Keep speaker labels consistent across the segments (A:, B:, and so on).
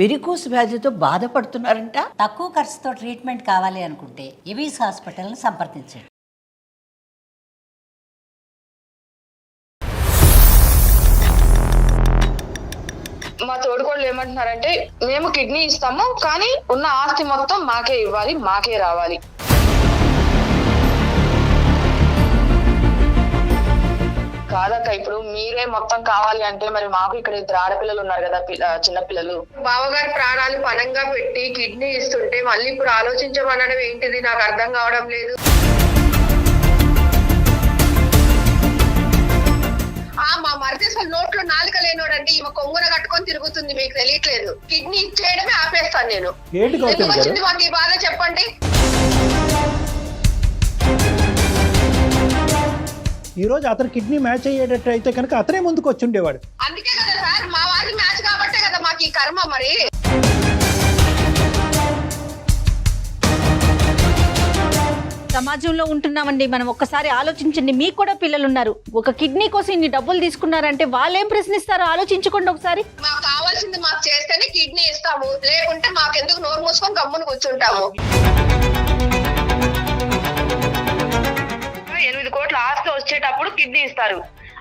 A: Varicose వ్యాధితో బాధపడుతున్నారంట.
B: తక్కువ ఖర్చుతో ట్రీట్మెంట్ కావాలి అనుకుంటే ఎవిస్ హాస్పిటల్ని సంప్రదించండి.
C: మా తోడుకోళ్ళు ఏమంటున్నారంటే మేము కిడ్నీ ఇస్తాము కానీ ఉన్న ఆస్తి మొత్తం మాకే ఇవ్వాలి, మాకే రావాలి. కాదక్క, ఇప్పుడు మీరే మొత్తం కావాలి అంటే మరి మాకు ఇక్కడ 2 ఆడపిల్లలు ఉన్నారు కదా, చిన్నపిల్లలు. బావగారి ప్రాణాలు పనంగా పెట్టి కిడ్నీ ఇస్తుంటే మళ్ళీ ఇప్పుడు ఆలోచించమనడం ఏంటిది నాకు అర్థం కావడం లేదు. మా మరిది అసలు నోట్లో నాలుక లేనోడండి, ఈమె కొంగున కట్టుకొని తిరుగుతుంది, మీకు తెలియట్లేదు. కిడ్నీ ఇచ్చేయడమే ఆపేస్తాను నేను. ఎందుకు వచ్చింది మాకు ఈ బాధ చెప్పండి.
D: ఈ రోజు అతను కిడ్నీ మ్యాచ్ అయ్యేటట్టు అయితే కనుక అతనే ముందుకు వచ్చి ఉండేవాడు.
C: అందుకే కదా సార్, మా వారి మ్యాచ్ కాబట్టే కదా మాకు ఈ కర్మ. మరి
E: సమాజంలో ఉంటున్నామండి మనం. ఒక్కసారి ఆలోచించండి, మీకు కూడా పిల్లలు ఉన్నారు. ఒక కిడ్నీ కోసం ఇన్ని డబ్బులు తీసుకున్నారంటే వాళ్ళు ఏం ప్రశ్నిస్తారో ఆలోచించుకోండి ఒకసారి.
C: మాకు కావాల్సింది మాకు చేస్తేనే కిడ్నీ ఇస్తాము, లేకుంటే మాకెందుకు నోరు మూసుకొని గమ్మును కూర్చుంటాము. 8 కోట్ల ఆస్తి వచ్చేటప్పుడు కిడ్నీ ఇస్తారు,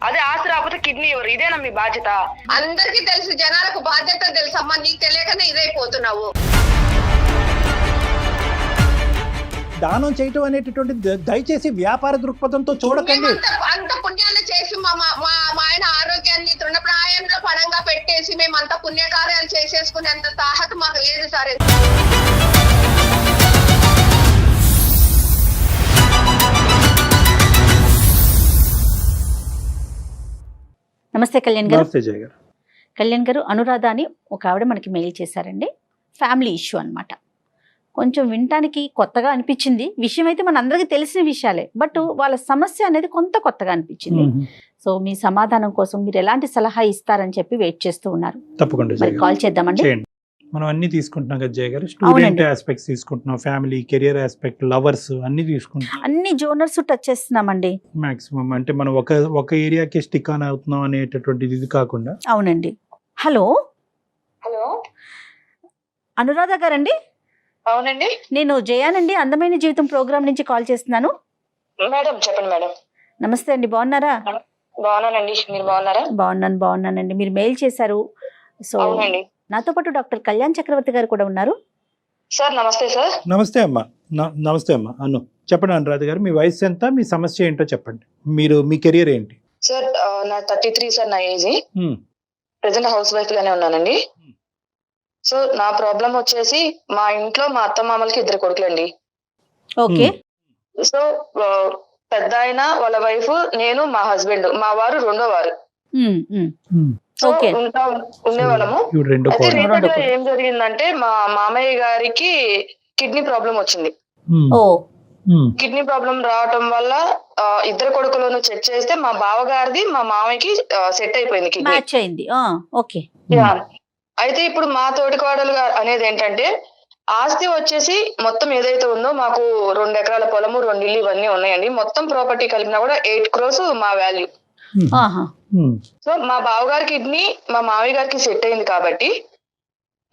C: అదే ఆస్తి రాకపోతే కిడ్నీ ఇవ్వరు. ఇదేనా మీ బాధ్యత? అందరికీ తెలుసు, జనాలకు బాధ్యత తెలుసు అమ్మా, నీకు తెలియకనే ఇదైపోతున్నావు.
D: దానం చేయటం అనేటటువంటి దయచేసి వ్యాపార దృక్పథంతో చూడకండి.
C: అంత పుణ్యాలు చేసి మా ఆయన ఆరోగ్యాన్ని తృణప్రాయంలో పణంగా పెట్టేసి మేము అంత పుణ్యకార్యాలు చేసేసుకునేంత తాహత మాకు లేదు సార్.
E: నమస్తే కళ్యాణ్ గారు.
D: నమస్తే జయ గారు.
E: కళ్యాణ్ గారు, అనురాధ అని ఒక ఆవిడ మనకి మెయిల్ చేశారండి. ఫ్యామిలీ ఇష్యూ అన్నమాట. కొంచెం వినటానికి కొత్తగా అనిపించింది. విషయం అయితే మన అందరికీ తెలిసిన విషయాలే, బట్ వాళ్ళ సమస్య అనేది కొంత కొత్తగా అనిపించింది. సో మీ సమాధానం కోసం మీరు ఎలాంటి సలహా ఇస్తారని చెప్పి వెయిట్ చేస్తూ ఉన్నారు.
D: తప్పకుండా
E: కాల్ చేద్దామండి.
D: మనం అన్ని తీసుకుంటున్నాం కదా జయ గారు. స్టూడెంట్ ఆస్పెక్ట్స్ తీసుకుంటున్నాం, ఫ్యామిలీ, కెరియర్ ఆస్పెక్ట్, లవర్స్ అన్ని తీసుకుంటున్నాం.
E: అన్ని జోనర్స్ టచ్ చేస్తున్నామండి
D: మాక్సిమం. అంటే మనం ఒక ఏరియాకి స్టిక్ ఆన్ అవుతున్నాం అనేటటువంటిది ఇది కాకుండా.
E: అవునండి. హలో
C: హలో,
E: అనురాధ గారండి?
C: అవునండి,
E: నేను జయానండి, అందమైన జీవితం ప్రోగ్రామ్ నుంచి కాల్ చేస్తున్నాను.
C: మేడం చెప్పండి మేడం.
E: నమస్తే అండి, బాగున్నారా?
C: బాగున్నానండి, మీరు బాగున్నారా?
E: బాగున్నానండి. మీరు మెయిల్ చేశారు. సో నాతో పాటు డాక్టర్ కళ్యాణ్ చక్రవర్తి గారు కూడా ఉన్నారు.
C: సార్ నమస్తే సార్.
D: నమస్తే అమ్మా. నమస్తే అమ్మా. అను చెప్పండి అనురాధ గారు, మీ వయసు ఎంత, మీ సమస్య ఏంటో చెప్పండి. మీ కెరియర్ ఏంటి?
C: సార్ నా 33 సార్ నా ఏజ్. ప్రెసెంట్ హౌస్ వైఫ్ గానే ఉన్నానండి. సో నా ప్రాబ్లం వచ్చేసి మా ఇంట్లో మా అత్త మామలకి 2 కొడుకులండి.
E: ఓకే.
C: సో పెద్ద ఆయన వాళ్ళ వైఫ్, నేను, మా హస్బెండ్, మా వారు 2వ వారు. సో ఉండేవాళ్ళము. అయితే ఏం జరిగిందంటే మా మామయ్య గారికి కిడ్నీ ప్రాబ్లం వచ్చింది. కిడ్నీ ప్రాబ్లం రావటం వల్ల 2 కొడుకులను చెక్ చేస్తే మా బావగారిది మా మామయ్యకి సెట్ అయిపోయింది కిడ్నీ. అయితే ఇప్పుడు మా తోటికోడలు అనేది ఏంటంటే, ఆస్తి వచ్చేసి మొత్తం ఏదైతే ఉందో మాకు 2 ఎకరాల పొలము, 2 ఇల్లు ఇవన్నీ ఉన్నాయండి. మొత్తం ప్రాపర్టీ కలిపినా కూడా 8 crores మా వాల్యూ. సో మా బావగారి కిడ్నీ మా మామయ్య గారికి సెట్ అయింది కాబట్టి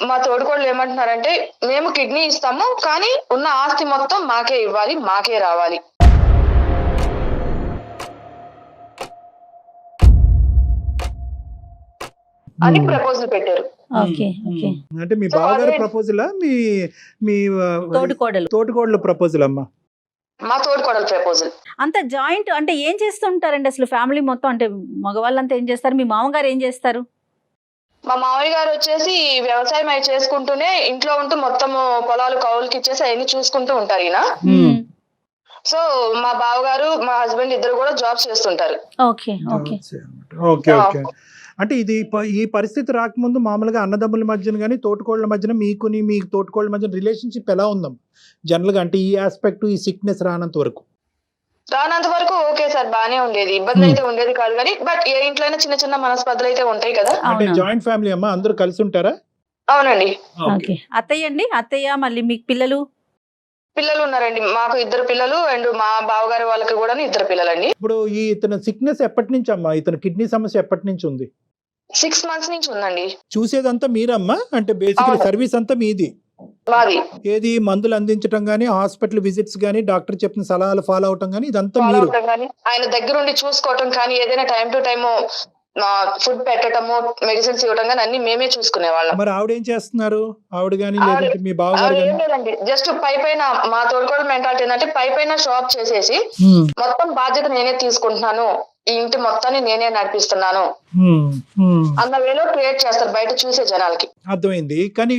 C: మా తోడుకోళ్ళు ఏమంటున్నారంటే మేము కిడ్నీ ఇస్తాము కానీ ఉన్న ఆస్తి మొత్తం మాకే ఇవ్వాలి, మాకే రావాలి. అని ప్రపోజల్ పెట్టారు.
D: అంటే మీ బావగారి ప్రపోజలా, మీ తోటికోడల ప్రపోజల్ అమ్మా?
C: మా తోటికోడల ప్రపోజల్.
E: అంత జాయింట్ అంటే ఏం చేస్తుంటారండి అసలు ఫ్యామిలీ మొత్తం? అంటే మగవాళ్ళంతా ఏం చేస్తారు, మీ మామగారు ఏం చేస్తారు?
C: మా మామయ్య గారు వచ్చేసి వ్యవసాయం అవి చేసుకుంటూనే ఇంట్లో ఉంటూ మొత్తం పొలాలు కౌలుకి ఇచ్చేసి అవన్నీ చూసుకుంటూ ఉంటారు ఈయన. సో మా బావగారు మా హస్బెండ్ 2 కూడా జాబ్స్ చేస్తుంటారు.
E: ఓకే.
D: అంటే ఈ పరిస్థితి రాకముందు మామూలుగా అన్నదమ్ముల మధ్యన కానీ తోటికోళ్ల మధ్యన మీ తోటికోళ్ల మధ్యన రిలేషన్షిప్ ఎలా ఉందమ్మా జనరల్ గా? అంటే ఈ ఆస్పెక్ట్, ఈ సిక్నెస్ రానంత వరకు
C: ఓకే సార్, బానే ఉండేది, ఇబ్బంది అయితే ఉండేది కాదు కానీ బట్ ఏ ఇంట్లో చిన్న చిన్న మనస్పర్ధలు అయితే ఉంటాయి కదా.
D: అంటే జాయింట్ ఫ్యామిలీ అమ్మా, అందరూ కలిసి ఉంటారా?
C: అవునండి.
E: అత్తయ్య మళ్ళీ మీకు
C: పిల్లలు ఉన్నారండి. మాకు 2 పిల్లలు అండ్ మా బావగారి వాళ్ళకి కూడా 2 పిల్లలండి.
D: ఇప్పుడు ఇతని సిక్నెస్ ఎప్పటి నుంచి అమ్మా? ఇతని కిడ్నీ సమస్య ఎప్పటి నుంచి ఉంది?
C: 6 months నుంచి ఉందండి.
D: చూసేదంతా మీరమ్మా? అంటే బేసికలీ
C: అవును.
D: సర్వీస్ అంతా మీది.
C: మాది
D: ఏది మందులు అందించడం గానీ, హాస్పిటల్ విజిట్స్ గానీ, డాక్టర్ చెప్పిన సలహాలు ఫాలో అవటం గానీ ఇదంతా
C: ఫాలో
D: మీరు.
C: అవటం కానీ, ఆయన దగ్గరుండి చూసుకోవటం కానీ, ఏదైనా టైం టు టైము ఫుడ్ పెట్టటము, మెడిసిన్స్ ఇవ్వటం కానీ అన్ని మేమే చూసుకునే వాళ్ళం.
D: మరి ఆవిడేం చేస్తున్నారు? ఆవిడ గానీ
C: ఆవిడ-
D: లేదంటే మీ బావగారు
C: ఆవిడ ఏం
D: గానీ?
C: లేదండి, జస్ట్ పైన మా తోడుకోవడం మెంటాలిటీ ఏంటంటే పైన షాప్ చేసేసి మొత్తం బాధ్యత నేనే తీసుకుంటున్నాను, ఈ ఇంటి మొత్తాన్ని నేనే నడిపిస్తున్నాను అన్న వేలో క్రియేట్ చేస్తారు బయట చూసే జనాలకి.
D: అర్థమైంది. కానీ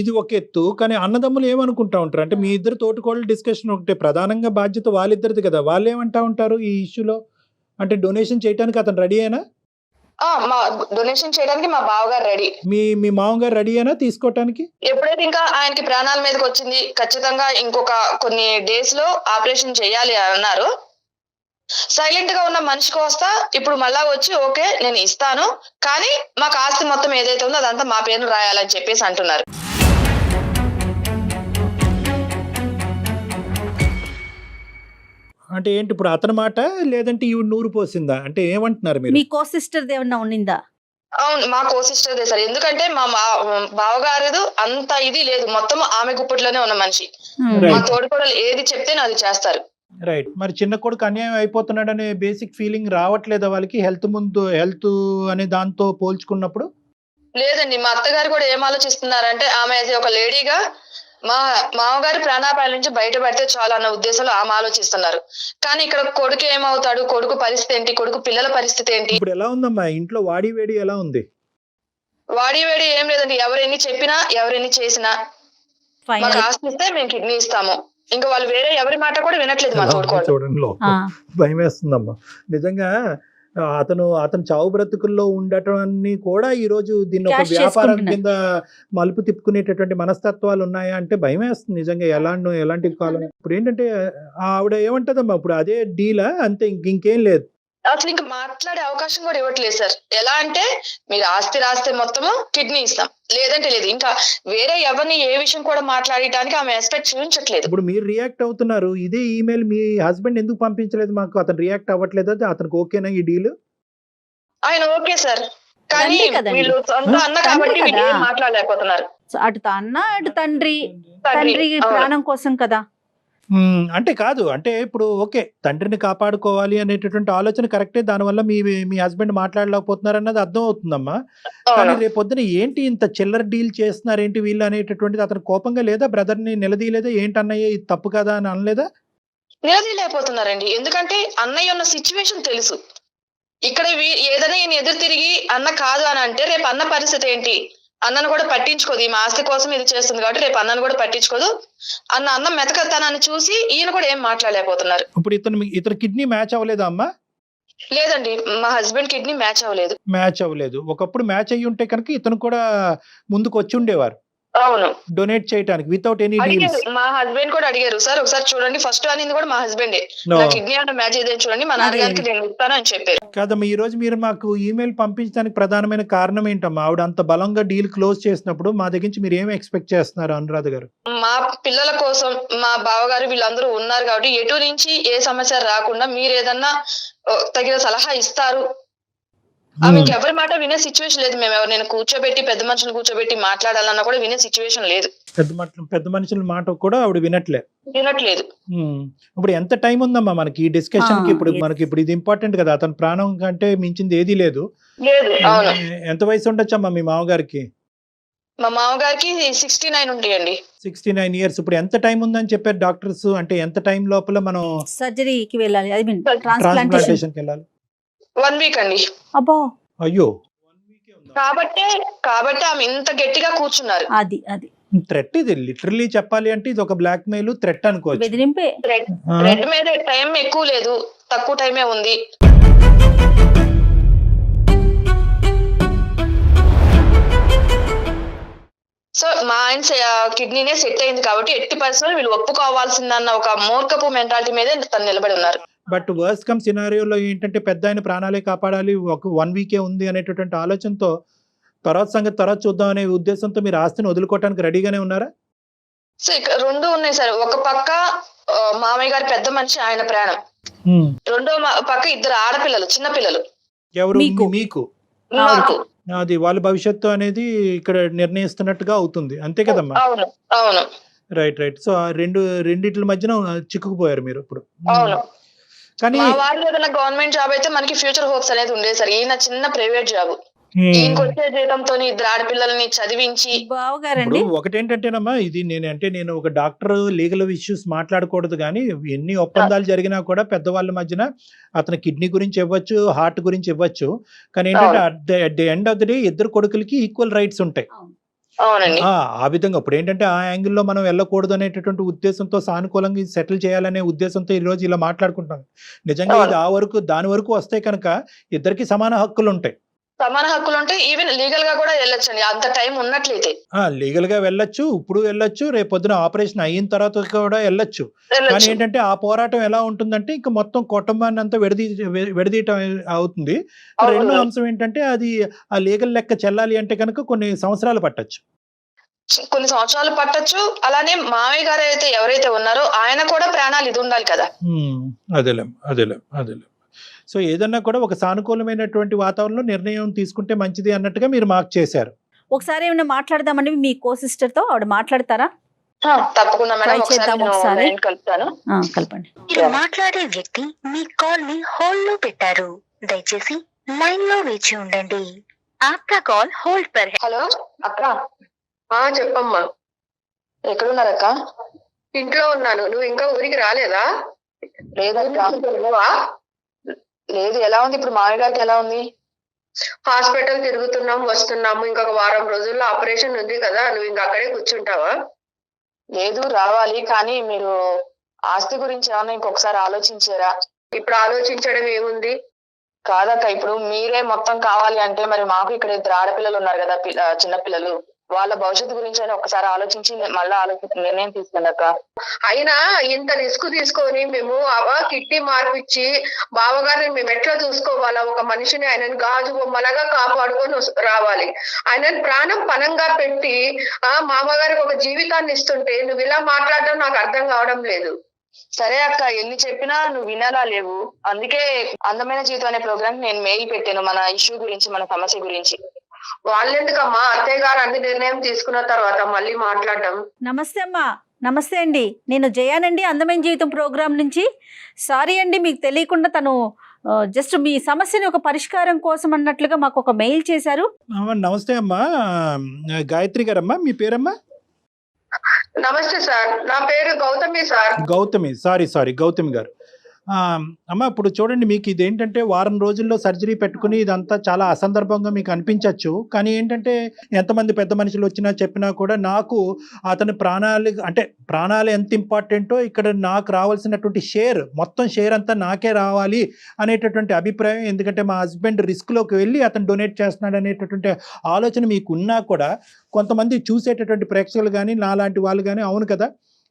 D: ఇది ఒక ఎత్తు. కానీ అన్నదమ్ములు ఏమనుకుంటా ఉంటారు అంటే మీ ఇద్దరు తోటికోడలు డిస్కషన్ ఒకటే, ప్రధానంగా బాధ్యత వాళ్ళిద్దరిది కదా. వాళ్ళు ఏమంటా ఉంటారు ఈ ఇష్యూలో? అంటే డొనేషన్ చేయడానికి అతను రెడీ అయినా?
C: మా డొనేషన్ చేయడానికి మా బావగారు రెడీ.
D: మీ మామగారు రెడీ అయినా తీసుకోవటానికి?
C: ఎప్పుడైతే ఇంకా ఆయనకి ప్రాణాల మీదకి వచ్చింది, ఖచ్చితంగా ఇంకొక కొన్ని డేస్ లో ఆపరేషన్ చేయాలి అన్నారు, సైలెంట్ గా ఉన్న మనిషి కోస్తా ఇప్పుడు మళ్ళా వచ్చి ఓకే నేను ఇస్తాను, కానీ మాకు ఆస్తి మొత్తం ఏదైతే ఉందో అదంతా మా పేరు రాయాలని చెప్పేసి అంటున్నారు.
D: అంటే ఏంటి ఇప్పుడు అతని మాట, లేదంటే ఈవిడ నూరు పోసిందా? అంటే ఏమంటున్నారు మీరు?
E: మీ కో సిస్టర్ ఏమన్నా ఉండిందా?
C: అవును, మా కో సిస్టర్ సార్. ఎందుకంటే మా బావగారు అంత ఇది లేదు, మొత్తం ఆమె గుప్పట్లోనే ఉన్న మనిషి. మా తోడుకోడలు ఏది చెప్తే అది చేస్తారు.
D: రైట్. మరి చిన్న కొడుకు అన్యాయం అయిపోతున్నాడు అనే బేసిక్ ఫీలింగ్ రావట్లేదా వాళ్ళకి? హెల్త్ అనే దాంతో పోల్చుకున్నప్పుడు?
C: లేదండి, మా అత్తగారు కూడా ఏం ఆలోచిస్తున్నారంటే ఆమె అది ఒక లేడీగా మా మామగారి ప్రాణాపాయాల నుంచి బయటపడితే చాలు అన్న ఉద్దేశంలో ఆమె ఆలోచిస్తున్నారు. కానీ ఇక్కడ కొడుకు ఏమవుతాడు, కొడుకు పరిస్థితి ఏంటి, కొడుకు పిల్లల పరిస్థితి ఏంటి?
D: ఇప్పుడు ఎలా ఉందమ్మా ఇంట్లో వాడి వేడి ఎలా ఉంది?
C: వాడి వేడి ఏం లేదండి, ఎవరెన్ని చెప్పినా ఎవరెన్ని చేసినా మాకు ఆస్తి ఇస్తే మేము కిడ్నీ ఇస్తాము, ఇంకా వాళ్ళు వేరే ఎవరి మాట కూడా వినట్లేదు మా తోడుకోవడం.
D: చూడండి భయం వేస్తుందమ్మా నిజంగా. అతను చావు బ్రతుకుల్లో ఉండటాన్ని కూడా ఈ రోజు దీన్ని ఒక
E: Cash
D: వ్యాపారం
E: చేసుకుంటున్నారు.
D: కింద మలుపు తిప్పుకునేటటువంటి మనస్తత్వాలు ఉన్నాయా అంటే భయం వేస్తుంది నిజంగా. ఎలాంటి కాలం ఇప్పుడు ఏంటంటే ఆవిడ ఏమంటదమ్మా ఇప్పుడు అదే డీలా అంతే, ఇంకేం లేదు.
C: అసలు ఇంకా మాట్లాడే అవకాశం కూడా ఇవ్వట్లేదు సార్. ఎలా అంటే మీరు ఆస్తి రాస్తే మొత్తము కిడ్నీ ఇస్తాం, లేదంటే లేదు. ఇంకా వేరే ఎవరిని ఏ విషయం కూడా మాట్లాడటానికి ఆమె ఎక్స్పెక్ట్ చూపించట్లేదు.
D: ఇప్పుడు మీరు రియాక్ట్ అవుతున్నారు, ఇదే ఈమెయిల్ మీ హస్బెండ్ ఎందుకు పంపించలేదు మాకు? అతను రియాక్ట్ అవ్వట్లేదు, అతనికి ఓకేనా ఈ డీల్?
C: ఆయన ఓకే సార్, కానీ
E: అంతే కదండి.
C: వీళ్ళు సొంత అన్న కాబట్టి
E: అంతే
C: వీళ్ళు
E: కదా.
C: ఏం మాట్లాడలేకపోతున్నారు.
E: సో అటు అన్న అటు తండ్రి ప్రాణం కోసం కదా.
D: అంటే కాదు, అంటే ఇప్పుడు ఓకే తండ్రిని కాపాడుకోవాలి అనేటటువంటి ఆలోచన కరెక్టే, దానివల్ల మీ హస్బెండ్ మాట్లాడలేకపోతున్నారు అన్నది అర్థం అవుతుందమ్మా. కానీ
C: అవును.
D: రేపొద్దున ఏంటి ఇంత చిల్లర డీల్ చేస్తున్నారు ఏంటి వీళ్ళు అనేటటువంటిది అతను కోపంగా లేదా? బ్రదర్ని నిలదీయలేదా? ఏంటి అన్నయ్య ఇది తప్పు కదా అని అనలేదా?
C: నిలదీయలేకపోతున్నారండి, ఎందుకంటే అన్నయ్య ఉన్న సిచ్యువేషన్ తెలుసు. ఇక్కడ ఏదైనా ఈయన ఎదురు తిరిగి అన్న కాదు అని అంటే రేపు అన్న పరిస్థితి ఏంటి? అన్నను కూడా పట్టించుకోదు, ఈ ఆస్తి కోసం ఇది చేస్తుంది కాబట్టి రేపు అన్నను కూడా పట్టించుకోదు అన్న మెతకతనాన్ని చూసి ఈయన కూడా ఏం మాట్లాడలేకపోతున్నారు.
D: ఇప్పుడు ఇతను కిడ్నీ మ్యాచ్ అవ్వలేదా అమ్మా?
C: లేదండి, మా హస్బెండ్ కిడ్నీ మ్యాచ్ అవ్వలేదు.
D: మ్యాచ్ అవ్వలేదు. ఒకప్పుడు మ్యాచ్ అయ్యి ఉంటే కనుక ఇతను కూడా ముందుకు వచ్చి ఉండేవారు
C: అవును,
D: డొనేట్ చేయడానికి వితౌట్ ఎనీ
C: అడిగారు.
D: డీల్స్.
C: మా హస్బెండ్ కూడా అడిగారు, సార్ ఒకసారి చూడండి, ఫస్ట్ అనింది కూడా మా హస్బెండే,
D: No.
C: నా కిడ్నీ అన్న మ్యాచ్ ఏదైనా చూడండి, మా నాన్నగారికి నేను ఇస్తాను అని చెప్పారు.
D: కాదమ్మా, ఈ రోజు మీరు మాకు ఈమెయిల్ పంపించడానికి ప్రధానమైన కారణం ఏంటమ్మా? ఆవిడ అంత బలంగా డీల్ క్లోజ్ చేసినప్పుడు మా దగ్గర నుంచి మీరు ఏమి ఎక్స్పెక్ట్ చేస్తున్నారు అనురాధ గారు?
C: మా పిల్లల కోసం మా బావగారు వీళ్ళందరూ ఉన్నారు కాబట్టి ఎటు నుంచి ఏ సమస్య రాకుండా మీరు ఏదన్నా తగిన సలహా ఇస్తారు. ఆమె ఎవరి మాట వినే సిచ్యువేషన్ లేదు. మేము ఎవరినైనా కూర్చోబెట్టి పెద్ద మనుషులు కూర్చోబెట్టి మాట్లాడాలన్నా కూడా వినే సిచ్యువేషన్ లేదు.
D: పెద్ద మనుషుల మాట కూడా ఆవిడ వినట్లేదు. ఇప్పుడు ఎంత టైం ఉందమ్మా మనకి ఈ డిస్కషన్ కి? ఇప్పుడు ఇది ఇంపార్టెంట్ కదా, అతని ప్రాణం కంటే మించింది ఏదీ లేదు.
C: అవును,
D: ఎంత వయసు ఉండొచ్చమ్మా మీ మామగారికి?
C: మా మామగారికి 69 ఉంటాయండి.
D: 69 years. ఇప్పుడు ఎంత టైం ఉందని చెప్పారు డాక్టర్స్? అంటే ఎంత టైం లోపల మనం
E: సర్జరీకి వెళ్ళాలి, ఐ మీన్
D: ట్రాన్స్ప్లాంటేషన్
E: ట్రాన్స్ప్లాంటేషన్.
D: కి వెళ్ళాలి?
C: 1 week అండి.
E: అబ్బో,
D: అయ్యో,
C: కాబట్టి ఆమె ఇంత గట్టిగా కూర్చున్నారు.
E: అది
D: థ్రెట్. ఇది లిటరల్లీ చెప్పాలి అంటే ఇది ఒక బ్లాక్ మెయిల్ థ్రెట్ అనుకోవచ్చు.
E: బెదిరింపే.
C: రెడ్ మీద టైం ఎక్కువ లేదు, తక్కువ టైమే ఉంది. సో మా ఆయన కిడ్నీనే సెట్ అయింది కాబట్టి ఎట్టి పరిస్థితుల్లో వీళ్ళు ఒప్పుకోవాల్సిందన్న ఒక మూర్ఖపు మెంటాలిటీ మీదే తను నిలబడి ఉన్నారు.
D: బట్ వర్స్ట్ కమ్ సినారియోలో ఏంటంటే పెద్ద ఆయన ప్రాణాలే కాపాడాలి, ఒక 1 week ఉంది అనేటటువంటి ఆలోచనతో తర్వాత సంగతి తర్వాత చూద్దాం అనే ఉద్దేశంతో మీరు ఆస్తిని వదులుకోవడానికి రెడీగానే ఉన్నారా?
C: సో ఇక్కడ 2 ఉన్నాయి సార్. ఒక పక్క మామయ్య గారి పెద్ద మనిషి, ఆయన ప్రాణం. రెండో పక్క 2 ఆడపిల్లలు, చిన్న పిల్లలు.
D: ఎవరు?
E: మీకు.
D: మీకు
C: నాకు
D: అది వాళ్ళ భవిష్యత్తు అనేది ఇక్కడ నిర్ణయిస్తున్నట్టుగా అవుతుంది, అంతే కదమ్మా?
C: అవును అవును
D: రైట్ రైట్. సో ఆ రెండిట్ల మధ్యన చిక్కుకుపోయారు మీరు ఇప్పుడు.
C: అవును.
D: కానీ
C: మా వారిలో ఏదైనా గవర్నమెంట్ జాబ్ అయితే మనకి ఫ్యూచర్ హోప్స్ అనేది ఉండేది సార్. ఈయన చిన్న ప్రైవేట్ జాబ్, ఈయనకి వచ్చే జీతంతో ఇద్దరు ఆడపిల్లల్ని చదివించి.
E: బావగారండి
D: ఇప్పుడు ఒకటేంటంటేనమ్మా, ఇది నేను ఒక డాక్టర్, లీగల్ ఇష్యూస్ మాట్లాడకూడదు, కానీ ఎన్ని ఒప్పందాలు జరిగినా కూడా పెద్దవాళ్ళ మధ్యన అతని కిడ్నీ గురించి ఇవ్వచ్చు, హార్ట్ గురించి ఇవ్వచ్చు, కానీ ఏంటంటే at the end of the day ఇద్దరు కొడుకులకి ఈక్వల్ రైట్స్ ఉంటాయి.
C: అవునండి.
D: ఆ విధంగా ఇప్పుడు ఏంటంటే ఆ యాంగిల్లో మనం వెళ్ళకూడదు అనేటటువంటి ఉద్దేశంతో, సానుకూలంగా సెటిల్ చేయాలనే ఉద్దేశంతో ఈ రోజు ఇలా మాట్లాడుకుంటాం. నిజంగా ఇది దాని వరకు వస్తే కనుక ఇద్దరికి సమాన హక్కులు ఉంటాయి.
C: సమాన హక్కులు ఉంటాయి. ఈవెన్ లీగల్ గా కూడా వెళ్ళొచ్చండి అంత టైం ఉన్నట్లయితే.
D: లీగల్ గా వెళ్ళొచ్చు, ఇప్పుడు వెళ్ళొచ్చు, రేపు పొద్దున ఆపరేషన్ అయిన తర్వాత కూడా వెళ్ళొచ్చు. కానీ ఏంటంటే ఆ పోరాటం ఎలా ఉంటుందంటే ఇంకా మొత్తం కుటుంబాన్ని అంతా విడదీయటం అవుతుంది. రెండో అంశం ఏంటంటే అది ఆ లీగల్ లెక్క చెల్లాలి అంటే కనుక కొన్ని సంవత్సరాలు పట్టొచ్చు.
C: కొన్ని సంవత్సరాలు పట్టొచ్చు. అలానే మామయ్య గారు అయితే ఎవరైతే ఉన్నారో ఆయన కూడా ప్రాణాలు ఇది ఉండాలి కదా.
D: అదేలేం. సో ఏదన్నా కూడా ఒక సానుకూలమైనటువంటి వాతావరణంలో నిర్ణయం తీసుకుంటే మంచిది అన్నట్టుగా మీరు మార్క్ చేశారు.
E: ఒకసారి ఏమైనా మాట్లాడదామండి మీ కో సిస్టర్ తో, ఆవిడ మాట్లాడతారా?
C: తప్పకుండా మేడం, ఒకసారి కలుపుతాను.
E: కలపండి.
F: మీరు మాట్లాడే వ్యక్తి మీ కాల్ ని హోల్డ్ లో పెట్టారు, దయచేసి లైన్ లో వేచి ఉండండి. ఆప్కా కాల్ హోల్డ్ పర్.
C: హలో అక్క. చెప్పమ్మా. ఎక్కడున్నారక్క? ఇంట్లో ఉన్నాను. నువ్వు ఇంకా ఊరికి రాలేదా? లేదు. ఎలా ఉంది ఇప్పుడు? మామయ్య గారికి ఎలా ఉంది? హాస్పిటల్ తిరుగుతున్నాం, వస్తున్నాము. ఇంకొక వారం రోజుల్లో ఆపరేషన్ ఉంది కదా, నువ్వు ఇంకా అక్కడే కూర్చుంటావా? లేదు, రావాలి. కానీ మీరు ఆస్తి గురించి ఏమన్నా ఇంకొకసారి ఆలోచించారా? ఇప్పుడు ఆలోచించడం ఏముంది? కాదక్క, ఇప్పుడు మీరే మొత్తం కావాలి అంటే మరి మాకు ఇక్కడ ఇద్దరు ఆడపిల్లలు ఉన్నారు కదా, చిన్నపిల్లలు, వాళ్ళ భవిష్యత్తు గురించి అయినా ఒకసారి ఆలోచించి మళ్ళీ నిర్ణయం తీసుకున్నాక. అయినా ఇంత రిస్క్ తీసుకొని మేము కిట్టి మార్పిచ్చి బావగారిని మేము ఎట్లా చూసుకోవాలా? ఒక మనిషిని ఆయనను గాజు బొమ్మలాగా కాపాడుకొని రావాలి. ఆయనను ప్రాణం పణంగా పెట్టి మామగారికి ఒక జీవితాన్ని ఇస్తుంటే నువ్వు ఇలా మాట్లాడడం నాకు అర్థం కావడం లేదు. సరే అక్క, ఎన్ని చెప్పినా నువ్వు వినాలా లేవు. అందుకే అందమైన జీవితం అనే ప్రోగ్రామ్ నేను మెయిల్ పెట్టాను, మన ఇష్యూ గురించి, మన సమస్య గురించి. వాళ్ళెందుకమ్మా, అత్తయ్య గారు అన్ని నిర్ణయం తీసుకున్న తర్వాత మళ్ళీ మాట్లాడడం.
E: నమస్తే అమ్మా. నమస్తే అండి, నేను జయానండి, అందమైన జీవితం ప్రోగ్రాం నుంచి. సారీ అండి, మీకు తెలియకుండా తను జస్ట్ మీ సమస్యని ఒక పరిష్కారం కోసం అన్నట్లుగా మాకు ఒక మెయిల్ చేశారు.
D: నమస్తే అమ్మా, గాయత్రి గారమ్మా, మీ పేరమ్మా?
C: నమస్తే సార్, నా పేరు గౌతమి సార్.
D: గౌతమి, సారీ గౌతమి గారు. అమ్మ ఇప్పుడు చూడండి, మీకు ఇదేంటంటే వారం రోజుల్లో సర్జరీ పెట్టుకుని ఇదంతా చాలా అసందర్భంగా మీకు అనిపించవచ్చు. కానీ ఏంటంటే ఎంతమంది పెద్ద మనుషులు వచ్చినా చెప్పినా కూడా నాకు అతని ప్రాణాలు ఎంత ఇంపార్టెంటో ఇక్కడ నాకు రావాల్సినటువంటి మొత్తం షేర్ అంతా నాకే రావాలి అనేటటువంటి అభిప్రాయం. ఎందుకంటే మా హస్బెండ్ రిస్క్లోకి వెళ్ళి అతను డొనేట్ చేస్తున్నాడు అనేటటువంటి ఆలోచన మీకు ఉన్నా కూడా కొంతమంది చూసేటటువంటి ప్రేక్షకులు కానీ నాలాంటి వాళ్ళు కానీ అవును కదా,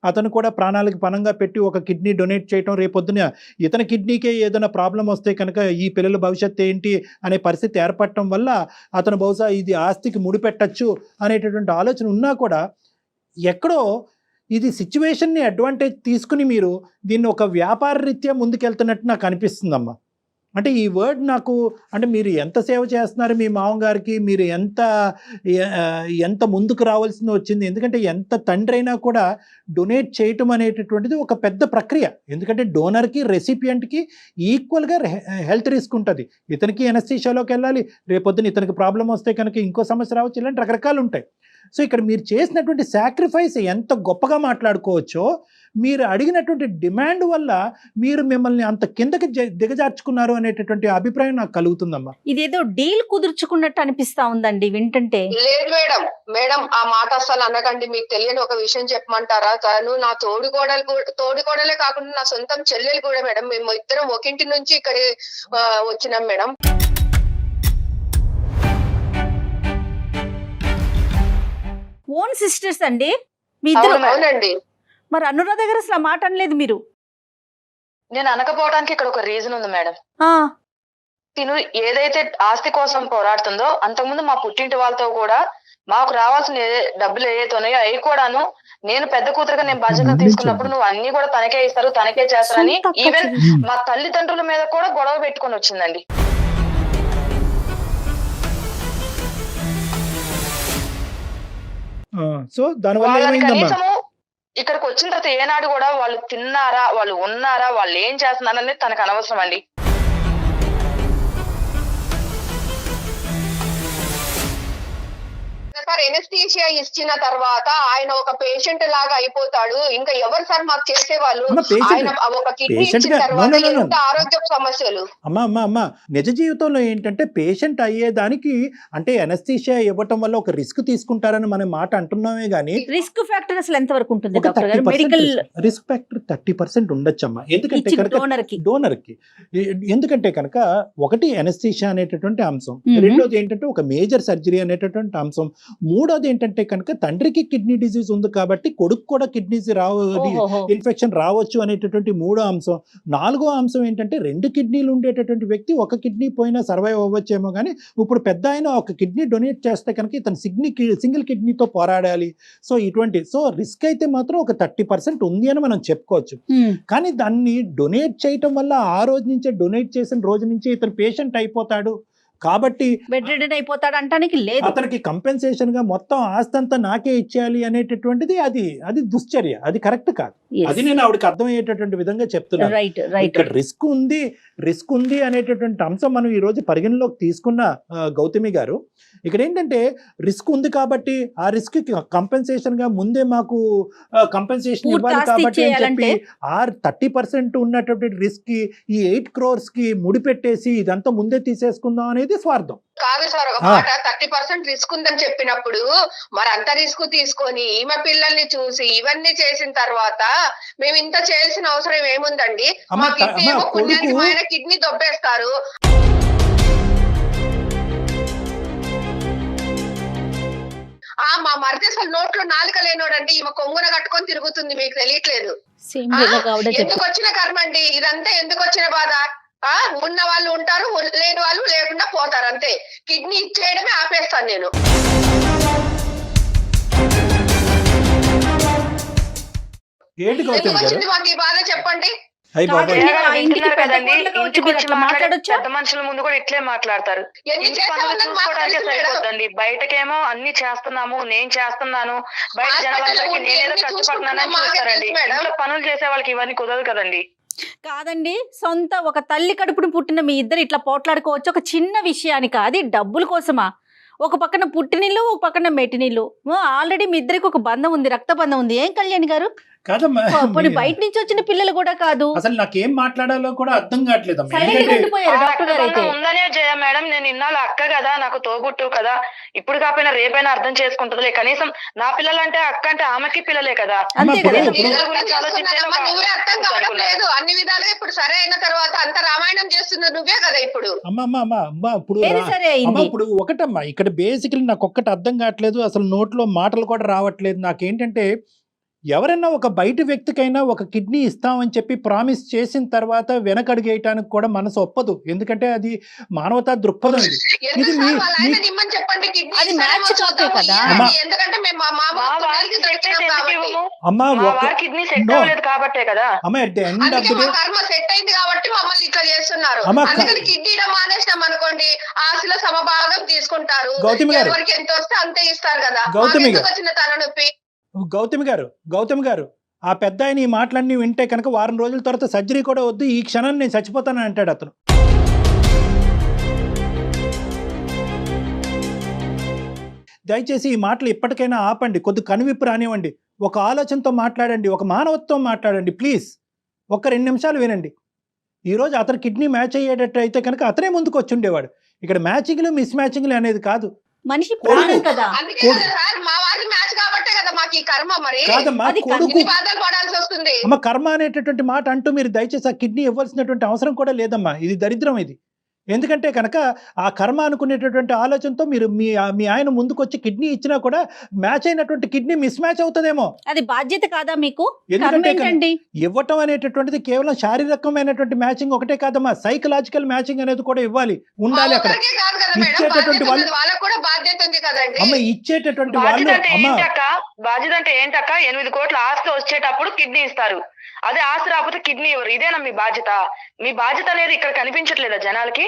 D: అతను కూడా ప్రాణాలకు పణంగా పెట్టి ఒక కిడ్నీ డొనేట్ చేయటం, రేపొద్దున ఇతని కిడ్నీకే ఏదైనా ప్రాబ్లం వస్తే కనుక ఈ పిల్లల భవిష్యత్తు ఏంటి అనే పరిస్థితి ఏర్పడటం వల్ల అతను బహుశా ఇది ఆస్తికి ముడిపెట్టచ్చు అనేటటువంటి ఆలోచన ఉన్నా కూడా ఎక్కడో ఇది సిచ్యువేషన్ని అడ్వాంటేజ్ తీసుకుని మీరు దీన్ని ఒక వ్యాపార రీత్యా ముందుకెళ్తున్నట్టు నాకు అనిపిస్తుందమ్మా. అంటే ఈ వర్డ్ నాకు, అంటే మీరు ఎంత సేవ చేస్తున్నారు మీ మామగారికి, మీరు ఎంత ముందుకు రావాల్సింది వచ్చింది. ఎందుకంటే ఎంత తండ్రి అయినా కూడా డొనేట్ చేయటం అనేటటువంటిది ఒక పెద్ద ప్రక్రియ. ఎందుకంటే డోనర్కి రెసిపియంట్కి ఈక్వల్గా హెల్త్ రిస్క్ ఉంటుంది. ఇతనికి ఎనస్థీషియాలోకి వెళ్ళాలి, రేపొద్దున ఇతనికి ప్రాబ్లం వస్తే కనుక ఇంకో సమస్య రావచ్చు, ఇలాంటి రకరకాలు ఉంటాయి. సో ఇక్కడ మీరు చేసినటువంటి సాక్రిఫైస్ ఎంత గొప్పగా మాట్లాడుకోవచ్చో, మీరు అడిగినటువంటి డిమాండ్ వల్ల మీరు మిమ్మల్ని అంత కిందకి దిగజార్చుకున్నారు అనేటటువంటి అభిప్రాయం నాకు కలుగుతుందమ్మా.
E: ఇదేదో డీల్ కుదుర్చుకున్నట్టు అనిపిస్తా ఉందండి వింటుంటే.
C: లేదు మేడం ఆ మాట అస్సలు అనకండి. మీకు తెలియని ఒక విషయం చెప్పమంటారా? తను నా తోడికోడలే కాకుండా నా సొంతం చెల్లెలు కూడా మేడం. మేము ఇద్దరం ఒకింటి నుంచి ఇక్కడ వచ్చినాం మేడం.
E: ఓన్ సిస్టర్స్ అండి మీ ఇద్దరు?
C: అవునండి.
E: మరి అనురాధ దగ్గర అసలు ఆ మాట అనలేదు మీరు?
C: నేను అనకపోవడానికి ఇక్కడ ఒక రీజన్ ఉంది మేడం. తిను ఏదైతే ఆస్తి కోసం పోరాడుతుందో అంతకుముందు మా పుట్టింటి వాళ్ళతో కూడా మాకు రావాల్సిన డబ్బులు ఏదైతే ఉన్నాయో అవి కూడాను నేను పెద్ద కూతురుగా నేను బాధ్యత తీసుకున్నప్పుడు నువ్వు అన్ని కూడా తనకే ఇస్తారు, తనకే చేస్తారని ఈవెన్ మా తల్లిదండ్రుల మీద కూడా గొడవ పెట్టుకొని వచ్చిందండి.
D: సో దానివల్ల
C: వాళ్ళని
D: ఏమైందమ్మా?
C: కనీసము ఇక్కడికి వచ్చిన తర్వాత ఏనాడు కూడా వాళ్ళు తిన్నారా, వాళ్ళు ఉన్నారా, వాళ్ళు ఏం చేస్తున్నారు అనేది తనకు అనవసరం అండి. సార్ ఎనస్థీషియా ఇచ్చిన తర్వాత ఆయన ఒక పేషెంట్ లాగా అయిపోతాడు. ఇంకా ఎవరు సార్ మాకు చేసేవాళ్ళు? ఆయన ఒక కిడ్నీ ఇచ్చిన తర్వాత ఎంత ఆరోగ్య సమస్యలు.
D: అమ్మా నిజ జీవితంలో ఏంటంటే పేషెంట్ అయ్యేదానికి అంటే ఎనస్థీషియా ఇవ్వటం వల్ల ఒక రిస్క్ తీసుకుంటారని మనం మాట అంటున్నామే గానీ
E: రిస్క్ ఫ్యాక్టర్ అసలు ఎంత వరకు ఉంటుంది డాక్టర్ గారు? Medical
D: risk factor 30% ఉండొచ్చమ్మా. ఎందుకంటే డోనర్ కి ఎందుకంటే కనుక ఒకటి ఎనస్థీషియా అనేటటువంటి అంశం, రెండోది ఏంటంటే ఒక మేజర్ సర్జరీ అనేటటువంటి అంశం, మూడోది ఏంటంటే కనుక తండ్రికి కిడ్నీ డిసీజ్ ఉంది కాబట్టి కొడుకు కూడా కిడ్నీస్ ఇన్ఫెక్షన్ రావచ్చు అనేటటువంటి మూడో అంశం. నాలుగో అంశం ఏంటంటే 2 కిడ్నీలు ఉండేటటువంటి వ్యక్తి ఒక కిడ్నీ పోయినా సర్వైవ్ అవ్వచ్చేమో కానీ ఇప్పుడు పెద్ద ఆయన ఒక కిడ్నీ డొనేట్ చేస్తే కనుక ఇతను సింగిల్ కిడ్నీతో పోరాడాలి. సో ఇటువంటి రిస్క్ అయితే మాత్రం ఒక 30% ఉంది అని మనం చెప్పుకోవచ్చు. కానీ దాన్ని డొనేట్ చేయటం వల్ల ఆ రోజు నుంచే డొనేట్ చేసిన రోజు నుంచి ఇతను పేషెంట్ అయిపోతాడు కాబట్టి
E: బెడ్ రిడెడ్ అయిపోతాడు అంటానికి లేదు.
D: అతనికి కంపెన్సేషన్ గా మొత్తం ఆస్తి అంతా నాకే ఇచ్చేయాలి అనేటటువంటిది అది దుశ్చర్య, అది కరెక్ట్ కాదు. అది నేను ఆవిడకి అర్థమయ్యేటటువంటి విధంగా చెప్తున్నాను. ఇక్కడ రిస్క్ ఉంది అనేటటువంటి అంశం మనం ఈ రోజు పరిగణలోకి తీసుకున్న గౌతమి గారు, ఇక్కడ ఏంటంటే రిస్క్ ఉంది కాబట్టి ఆ రిస్క్ కంపెన్సేషన్ గా ముందే మాకు కంపెన్సేషన్ ఇవ్వాలి కాబట్టి అని చెప్పి 30% ఉన్నటువంటి రిస్క్ కి ఈ 8 crores కి ముడిపెట్టేసి ఇదంతా ముందే తీసేసుకుందాం అనేది స్వార్థం
C: కాదు సార్. ఒక మాట 30% రిస్క్ ఉందని చెప్పినప్పుడు మరి అంత రిస్క్ తీసుకొని ఈమె పిల్లల్ని చూసి ఇవన్నీ చేసిన తర్వాత మేము ఇంత చేయాల్సిన అవసరం ఏముందండి? మా కిడ్నీ ఏమో పుణ్యానికి మా ఆయన కిడ్నీ దొబ్బేస్తారు. మా మరిది అసలు నోట్లో నాలుక లేనోడండి, ఈమె కొంగున కట్టుకొని తిరుగుతుంది, మీకు తెలియట్లేదు. ఎందుకు వచ్చిన కర్మ అండి ఇదంతా? ఎందుకు వచ్చిన బాధ? ఉన్న వాళ్ళు ఉంటారు, లేని వాళ్ళు లేకుండా పోతారు, అంతే. కిడ్నీ ఇచ్చేయడమే ఆపేస్తాను నేను. ఎందుకు వచ్చింది మాకు ఈ బాధ చెప్పండి. పెద్ద మనుషుల ముందు కూడా ఇట్లే మాట్లాడతారు. సరిపోద్దండి, బయటకేమో అన్ని చేస్తున్నాము, నేను చేస్తున్నాను, బయట జనాలందరికీ నేనేదో కష్టపడుతున్నానని చూస్తారండి. ఇంట్లో పనులు చేసే వాళ్ళకి ఇవన్నీ కుదరదు కదండి.
E: కాదండి, సొంత ఒక తల్లి కడుపును పుట్టిన మీ ఇద్దరు ఇట్లా పోట్లాడుకోవచ్చు ఒక చిన్న విషయానికి, అది డబ్బుల కోసమా? ఒక పక్కన పుట్టినీళ్ళు, ఒక పక్కన మెట్టినీళ్ళు. ఆల్రెడీ మీ ఇద్దరికి ఒక బంధం ఉంది, రక్త బంధం ఉంది. ఏం కళ్యాణ్ గారు, బయట నుంచి వచ్చిన పిల్లలు కూడా కాదు.
D: అసలు నాకేం మాట్లాడాలో కూడా అర్థం కావట్లేదు.
C: ఉందనే జయ మేడం, నేను ఇన్నాళ్ళు అక్క కదా, నాకు తోబుట్టు కదా, ఇప్పుడు కాకపోయినా రేపైనా అర్థం చేసుకుంటుందిలే. కనీసం నా పిల్లలంటే అక్క అంటే ఆమెకి పిల్లలే కదా.
E: అంతే కదా.
C: లేదు అన్ని విధాలుగా ఇప్పుడు సరే అయిన తర్వాత అంత రామాయణం చేస్తున్నారు నువ్వే కదా ఇప్పుడు.
D: ఇప్పుడు ఒకటమ్మా, ఇక్కడ బేసికలీ నాకు ఒక్కటి అర్థం కావట్లేదు, అసలు నోట్లో మాటలు కూడా రావట్లేదు. నాకేంటంటే ఎవరైనా ఒక బయట వ్యక్తికైనా ఒక కిడ్నీ ఇస్తామని చెప్పి ప్రామిస్ చేసిన తర్వాత వెనకడిగేయటానికి కూడా మనసు ఒప్పదు. ఎందుకంటే అది మానవతా దృక్పథం. ఇది
C: అనుకోండి ఆశలో సమభాగం తీసుకుంటారు. ఎవరికి ఎంత వస్తే అంతే ఇస్తారు కదా. తలనొప్పి
D: గౌతమి గారు ఆ పెద్ద ఆయన ఈ మాటలన్నీ వింటే కనుక వారం రోజుల తర్వాత సర్జరీ కూడా వద్దు, ఈ క్షణాన్ని నేను చచ్చిపోతానని అంటాడు అతను. దయచేసి ఈ మాటలు ఇప్పటికైనా ఆపండి, కొద్ది కనువిప్పు రానివ్వండి, ఒక ఆలోచనతో మాట్లాడండి, ఒక మానవత్వం మాట్లాడండి ప్లీజ్. 1-2 నిమిషాలు వినండి. ఈరోజు అతను కిడ్నీ మ్యాచ్ అయ్యేటట్టు అయితే కనుక అతనే ముందుకు వచ్చి ఉండేవాడు. ఇక్కడ మ్యాచింగ్లు మిస్ మ్యాచింగ్లు అనేది కాదు,
E: మనిషి ప్రాణం కదా.
D: అమ్మ కర్మ అనేటటువంటి మాట అంటూ మీరు దయచేసి ఆ కిడ్నీ ఇవ్వాల్సినటువంటి అవసరం కూడా లేదమ్మా. ఇది దరిద్రం ఇది. ఎందుకంటే కనుక ఆ కర్మ అనుకునేటటువంటి ఆలోచనతో మీరు మీ ఆయన ముందుకు వచ్చి కిడ్నీ ఇచ్చినా కూడా మ్యాచ్ అయినటువంటి కిడ్నీ మిస్ మ్యాచ్ అవుతుందేమో.
E: అది బాధ్యత కాదా మీకు?
D: ఎందుకంటే ఇవ్వటం అనేటటువంటిది కేవలం శారీరకమైనటువంటి మ్యాచింగ్ ఒకటే కాదమ్మా, సైకలాజికల్ మ్యాచింగ్ అనేది కూడా ఇవ్వాలి, ఉండాలి. అక్కడ ఇచ్చేటటువంటి వాళ్ళు అమ్మ ఇచ్చేటటువంటి వాళ్ళు
C: బాధ్యత అంటే ఏంటక్క? 8 కోట్ల ఆస్తి వచ్చేటప్పుడు కిడ్నీ ఇస్తారు, అదే ఆస్తి రాకపోతే కిడ్నీ ఇవ్వరు. ఇదేనా మీ బాధ్యత? మీ బాధ్యత అనేది ఇక్కడ కనిపించట్లేదా జనాలకి?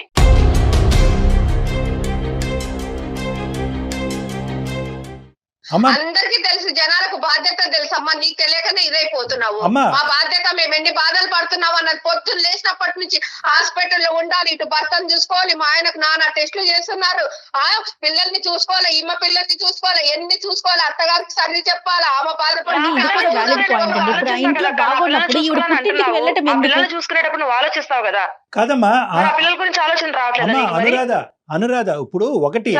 D: అమ్మా
C: అందరికీ తెలుసు, జనాలకు బాధ్యత తెలుసు అమ్మా. నీకు తెలియకనే ఇదైపోతున్నావు.
D: అమ్మా.
C: మా బాధ్యత, మేము ఎన్ని బాధలు పడుతున్నావు అన్నది పొద్దున్న లేచినప్పటి నుంచి హాస్పిటల్లో ఉండాలి, ఇటు భర్తను చూసుకోవాలి, మా ఆయనకు నానా టెస్టులు చేస్తున్నారు, పిల్లల్ని చూసుకోవాలి, ఈమె పిల్లల్ని చూసుకోవాలి, ఎన్ని చూసుకోవాలి, అత్తగారికి సర్ది చెప్పాలి, ఆమె
E: బాధపడుతుంది.
C: చూసుకునేటప్పుడు నువ్వు ఆలోచిస్తావు కదా.
D: కాదమ్మా
C: పిల్లల గురించి ఆలోచన రావట్లేదు.
D: అనురాధ ఇప్పుడు ఒకటి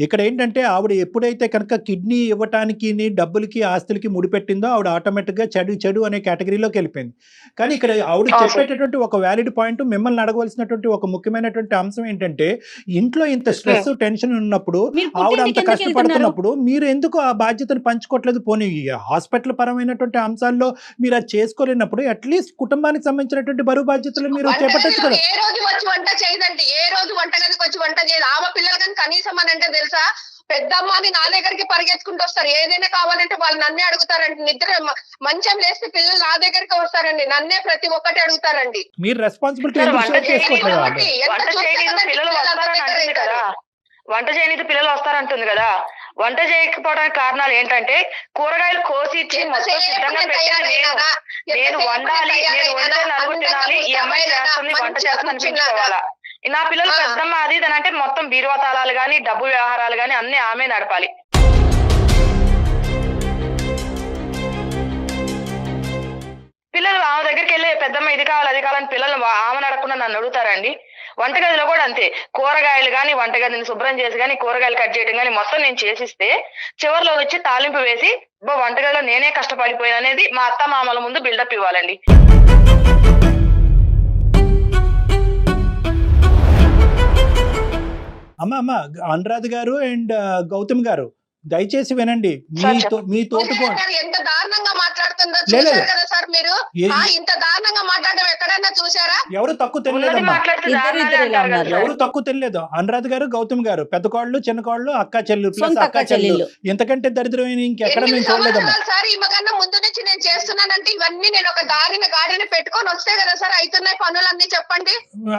D: ఇక్కడ ఏంటంటే ఆవిడ ఎప్పుడైతే కనుక కిడ్నీ ఇవ్వటానికి డబ్బులకి ఆస్తులకి ముడిపెట్టిందో ఆవిడ ఆటోమేటిక్ గా చెడు అనే కేటగిరీలోకి వెళ్ళిపోయింది. కానీ ఇక్కడ ఆవిడ చెప్పేటటువంటి ఒక వ్యాలిడ్ పాయింట్, మిమ్మల్ని అడగవలసినటువంటి ఒక ముఖ్యమైనటువంటి అంశం ఏంటంటే, ఇంట్లో ఇంత స్ట్రెస్ టెన్షన్ ఉన్నప్పుడు, ఆవిడ అంత కష్టపడుతున్నప్పుడు మీరు ఎందుకు ఆ బాధ్యతను పంచుకోవట్లేదు? పోనీ హాస్పిటల్ పరమైనటువంటి అంశాల్లో మీరు అది చేసుకోలేనప్పుడు అట్లీస్ట్ కుటుంబానికి సంబంధించినటువంటి బరువు బాధ్యతలు మీరు చేపట్టచ్చు కదా.
C: ఏ రోజు వచ్చి వంట చేయదండి, ఏ రోజు వంటగదికి వచ్చి వంట చేయదు. ఆమె పిల్లలు కానీ కనీసం అని అంటే తెలుసా, పెద్దమ్మని నా దగ్గరికి పరిగెత్తుకుంటూ వస్తారు. ఏదైనా కావాలంటే వాళ్ళు నన్నే అడుగుతారండి. నిద్ర మంచం లేస్తే పిల్లలు నా దగ్గరికి వస్తారండి, నన్నే ప్రతి ఒక్కటి అడుగుతారండి.
D: మీరు రెస్పాన్సిబిలిటీ
C: వంట చేయనీది పిల్లలు వస్తారంటుంది కదా. వంట చేయకపోవడానికి కారణాలు ఏంటంటే, కూరగాయలు కోసి ఇచ్చి మొత్తం సిద్ధంగా పెట్టాను నేను వండాలి, నేను వంట నలుగురు తినాలి, ఈ అమ్మాయి చేస్తుంది వంట చేస్తుంది అనిపించుకోవాలా. నా పిల్లలు పెద్దమ్మ అది ఇది అంటే మొత్తం బీరువా తాళాలు గాని, డబ్బు వ్యవహారాలు గాని అన్ని ఆమె నడపాలి. పిల్లలు ఆమె దగ్గరికి వెళ్ళి పెద్దమ్మ ఇది కావాలి అది కావాలని పిల్లలు ఆమె నడకుండా నన్ను అడుగుతారండి. వంటగదిలో కూడా అంతే, కూరగాయలు గాని వంటగదిని శుభ్రం చేసి గాని, కూరగాయలు కట్ చేయడం గాని మొత్తం నేను చేసిస్తే చివరిలో వచ్చి తాలింపు వేసి వంటగదిలో నేనే కష్టపడిపోయాను అనేది మా అత్త మామల ముందు బిల్డప్ ఇవ్వాలండి.
D: అమ్మ అనురాధ గారు అండ్ గౌతమ్ గారు, దయచేసి వినండి. మీ తోటకోడ
C: ఎంత దారుణంగా మాట్లాడుతుందో చూశారు కదా సార్ మీరు. ఇంత దారుణంగా మాట్లాడడం ఎక్కడైనా చూసారా?
D: ఎవరు తక్కువ తెలియలేదమ్మా, ఎవరు తక్కువ తెలియలేదు. అనురాధ గారు, గౌతమ్ గారు, పెద్ద కోళ్ళు, చిన్న కోళ్ళు, అక్క చెల్లెలు ప్లస్ అక్క చెల్లెలు, ఇంతకంటే దరిద్రమైన ఇంకెక్కడ మేము చూడలేదమ్మా.
C: సార్ ఈమెకన్నా ముందు నుంచి నేను చేస్తున్నానంటే ఇవన్నీ నేను ఒక గాడిన పెట్టుకొని వస్తే కదా సార్ అవుతున్నాయి పనులన్నీ. చెప్పండి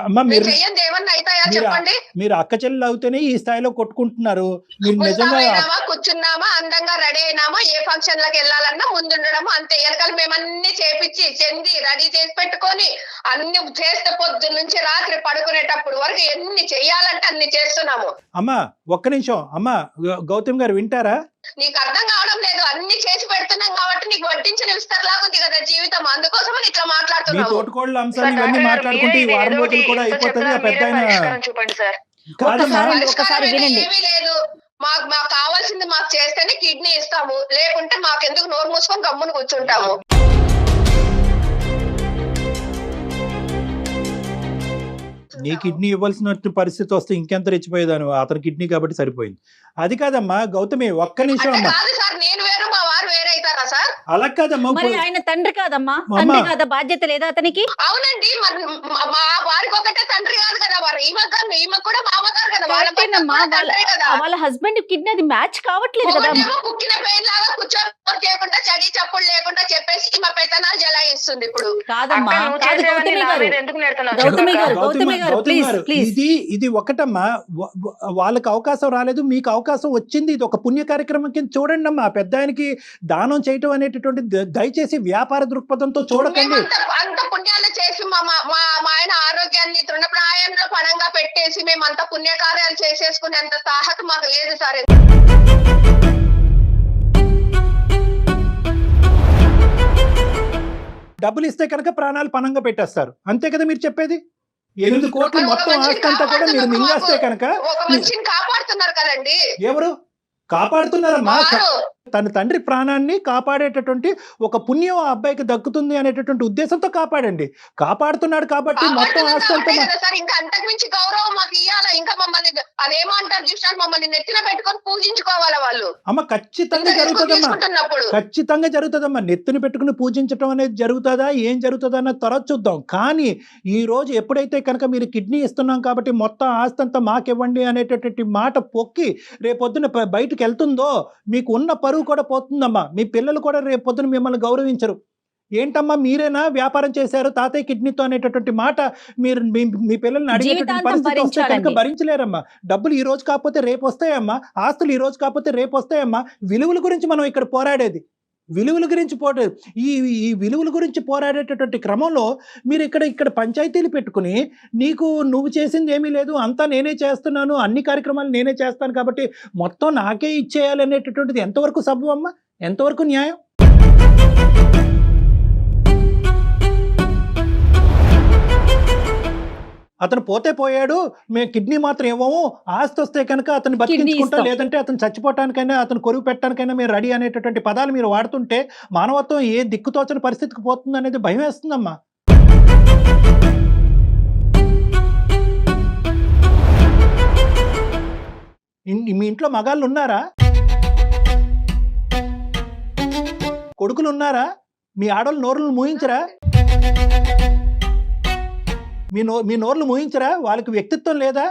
D: అమ్మా, మీరు
C: చెయ్యండి ఏమన్నా అవుతాయా చెప్పండి.
D: మీరు అక్క చెల్లెలు అవుతేనే ఈ స్థాయిలో కొట్టుకుంటున్నారు. మీరు నిజంగా
C: కూర్చున్నామా, అందంగా రెడీ అయినామా, ఏ ఫంక్షన్ లకు వెళ్ళాలన్నా ముందుండడము అంతే. వెనకాల మేమన్నీ చేపించి చెంది రెడీ చేసి పెట్టుకొని అన్ని చేస్తే పొద్దు నుంచి రాత్రి పడుకునేటప్పుడు వరకు ఎన్ని చెయ్యాలంటే అన్ని చేస్తున్నాము.
D: అమ్మా ఒక్క నిమిషం, అమ్మా గౌతమ్ గారు వింటారా?
C: నీకు అర్థం కావడం లేదు, అన్ని చేసి పెడుతున్నాం కాబట్టి నీకు వడ్డించిన విస్తరలాగా ఉంది కదా జీవితం, అందుకోసం ఇట్లా మాట్లాడుతున్నాము.
D: తోటకోళ్ళ అంశాలు ఇవన్నీ మాట్లాడుకుంటే ఈ వారం రోజులు కూడా అయిపోతుంది. ఆ పెద్ద
C: చూపండి సార్.
E: ఒకసారి వినండి.
C: ఏమీ లేదు, మాకు కావాల్సింది మాకు చేస్తేనే కిడ్నీ ఇస్తాము, లేకుంటే మాకెందుకు నోరు మూసుకొని గమ్మున కూర్చుంటాము.
D: నీ కిడ్నీ ఇవ్వాల్సిన పరిస్థితి వస్తే ఇంకెంత రెచ్చిపోయేదాను, అతని కిడ్నీ కాబట్టి సరిపోయింది. అది కాదమ్మా గౌతమి, ఒక్క నిమిషం అమ్మా.
C: కాదు సార్, నేను వేరు మా వారు వేరే అవుతారా సార్?
D: అలా కాదమ్మా,
E: ఆయన తండ్రి కాదమ్మా, తండ్రి కాదా, బాధ్యత లేదా అతనికి?
C: అవునండి, మరి మా వారికి ఒకటే తండ్రి కాదు కదా, వారు ఈమె కూడా మామగారు కదా,
E: వాళ్ళ హస్బెండ్ కిడ్నీ అది మ్యాచ్ కావట్లేదు కదా.
C: కుక్కిన పెయిన్ లాగా కూర్చొని చేయకుండా చడి చప్పుడు లేకుండా చెప్పేసి మా పెత్తనాలు జలాయిస్తుంది ఇప్పుడు.
E: కాదమ్మా,
D: ఇది ఒకటమ్మా, వాళ్ళకి అవకాశం రాలేదు, మీకు అవకాశం వచ్చింది. ఇది ఒక పుణ్య కార్యక్రమం కింద చూడండి అమ్మా. పెద్ద ఆయనకి దానం చేయటం అనేటటువంటి దయచేసి వ్యాపార దృక్పథంతో చూడకండి.
C: అంత పుణ్యాలు చేసి మా ఆయన ఆరోగ్యాన్ని తృణప్రాయంలో పణంగా పెట్టేసి మేము అంత పుణ్యకార్యాలు చేసేసుకునేంత సాహత మాకు లేదు సార్.
D: డబ్బులు ఇస్తే కనుక ప్రాణాలు పణంగా పెట్టేస్తారు, అంతే కదా మీరు చెప్పేది? 8 కోట్లు మొత్తం ఆస్తి అంతా కూడా మీరు మింగేస్తే కనుక
C: ఒక మనిషిని కాపాడుతున్నారు కదండి.
D: ఎవరు కాపాడుతున్నారమ్మా? తన తండ్రి ప్రాణాన్ని కాపాడేటటువంటి ఒక పుణ్యం ఆ అబ్బాయికి దక్కుతుంది అనేటటువంటి ఉద్దేశంతో కాపాడండి. కాపాడుతున్నాడు కాబట్టి మొత్తం ఆస్తి అంతా.
C: ఇంకా అంతకుమించి గౌరవం మాకు ఇవ్వాలా? ఇంకా మమ్మల్ని అదేమంటారు చూసినట్టు మమ్మల్ని నెత్తిన పెట్టుకొని పూజించుకోవాలా వాళ్ళు?
D: అమ్మ ఖచ్చితంగా జరుగుతుందమ్మా, ఖచ్చితంగా జరుగుతుందమ్మా. నెత్తిన పెట్టుకుని పూజించడం అనేది జరుగుతుందా, ఏం జరుగుతుందా అన్న తర్వాత చూద్దాం. కానీ ఈ రోజు ఎప్పుడైతే కనుక మీరు కిడ్నీ ఇస్తున్నాం కాబట్టి మొత్తం ఆస్తి అంతా మాకివ్వండి అనేటటువంటి మాట పొక్కి రేపొద్దున బయటకు వెళ్తుందో మీకు ఉన్న పరువు కూడా పోతుందమ్మా. మీ పిల్లలు కూడా రేపు పొద్దున మిమ్మల్ని గౌరవించరు. ఏంటమ్మా మీరేనా వ్యాపారం చేశారు తాతయ్య కిడ్నీతో అనేటటువంటి మాట మీరు మీ పిల్లల్ని అడిగేటటువంటి
E: జీవితాంతం
D: పరిస్థితి వస్తే కనుక
E: భరించాలండి.
D: భరించలేరమ్మా. డబ్బులు ఈ రోజు కాకపోతే రేపు వస్తాయమ్మా, ఆస్తులు ఈ రోజు కాకపోతే రేపు వస్తాయమ్మా. విలువల గురించి మనం ఇక్కడ పోరాడేది, విలువల గురించి ఈ విలువల గురించి పోరాడేటటువంటి క్రమంలో మీరు ఇక్కడ పంచాయతీలు పెట్టుకుని నువ్వు చేసింది ఏమీ లేదు, అంతా నేనే చేస్తున్నాను, అన్ని కార్యక్రమాలు నేనే చేస్తాను కాబట్టి మొత్తం నాకే ఇచ్చేయాలి అనేటటువంటిది ఎంతవరకు సబబు అమ్మా, ఎంతవరకు న్యాయం? అతను పోతే పోయాడు, మేము కిడ్నీ మాత్రం ఇవ్వము, ఆస్తి వస్తే కనుక అతను బతికించుకుంటా,
E: ఇస్తాం.
D: లేదంటే అతను చచ్చిపోవటానికైనా అతను కొరువు పెట్టడానికైనా మీరు రెడీ అనేటటువంటి పదాలు మీరు వాడుతుంటే మానవత్వం ఏ దిక్కుతోచని పరిస్థితికి పోతుంది అనేది భయం వేస్తుందమ్మా. మీ ఇంట్లో మగాళ్ళు ఉన్నారా, కొడుకులు ఉన్నారా, మీ ఆడవాళ్ళు నోరులు మూయించరా, మీ నోర్లు మూయించరా, వాళ్ళకి వ్యక్తిత్వం లేదా?